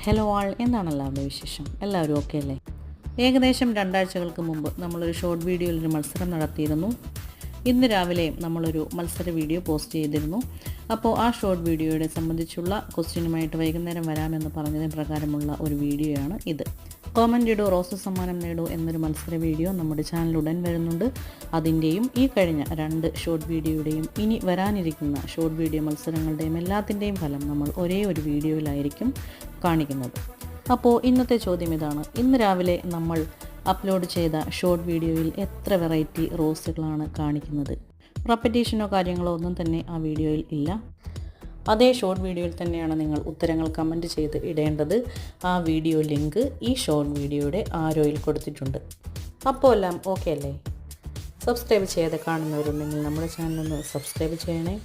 Hello ആൾ, എന്താണ് എല്ലാവരുടെ വിശേഷം? എല്ലാവരും ഓക്കെ അല്ലേ? ഏകദേശം 2 ആഴ്ചകൾക്ക് മുമ്പ് നമ്മളൊരു ഷോർട്ട് വീഡിയോയിൽ ഒരു മത്സരം നടത്തിയിരുന്നു. ഇന്ന് രാവിലെ നമ്മളൊരു മത്സര വീഡിയോ പോസ്റ്റ് ചെയ്തിരുന്നു. അപ്പോൾ ആ ഷോർട്ട് വീഡിയോയുടെ സംബന്ധിച്ചുള്ള ക്വസ്റ്റ്യനുമായിട്ട് വൈകുന്നേരം വരാമെന്ന് പറഞ്ഞതിന് പ്രകാരമുള്ള ഒരു വീഡിയോയാണ് ഇത്. കോമൻ്റ് ഇടൂ, റോസ് സമ്മാനം നേടൂ എന്നൊരു മത്സര വീഡിയോ നമ്മുടെ ചാനലുടൻ വരുന്നുണ്ട്. അതിൻ്റെയും ഈ കഴിഞ്ഞ 2 ഷോർട്ട് വീഡിയോയുടെയും ഇനി വരാനിരിക്കുന്ന ഷോർട്ട് വീഡിയോ മത്സരങ്ങളുടെയും എല്ലാത്തിൻ്റെയും ഫലം നമ്മൾ ഒരേ ഒരു വീഡിയോയിലായിരിക്കും കാണിക്കുന്നത്. അപ്പോൾ ഇന്നത്തെ ചോദ്യം ഇതാണ്: ഇന്ന് രാവിലെ നമ്മൾ അപ്ലോഡ് ചെയ്ത ഷോർട്ട് വീഡിയോയിൽ എത്ര വെറൈറ്റി റോസുകളാണ് കാണിക്കുന്നത്? റെപ്പറ്റീഷനോ കാര്യങ്ങളോ ഒന്നും തന്നെ ആ വീഡിയോയിൽ ഇല്ല. അതേ ഷോർട്ട് വീഡിയോയിൽ തന്നെയാണ് നിങ്ങൾ ഉത്തരങ്ങൾ കമൻറ്റ് ചെയ്ത് ഇടേണ്ടത്. ആ വീഡിയോ ലിങ്ക് ഈ ഷോർട്ട് വീഡിയോയുടെ ആരോയിൽ കൊടുത്തിട്ടുണ്ട്. അപ്പോൾ എല്ലാം ഓക്കെ അല്ലേ? സബ്സ്ക്രൈബ് ചെയ്യാതെ കാണുന്നവരുണ്ടെങ്കിൽ നമ്മുടെ ചാനലൊന്ന് സബ്സ്ക്രൈബ് ചെയ്യണേ.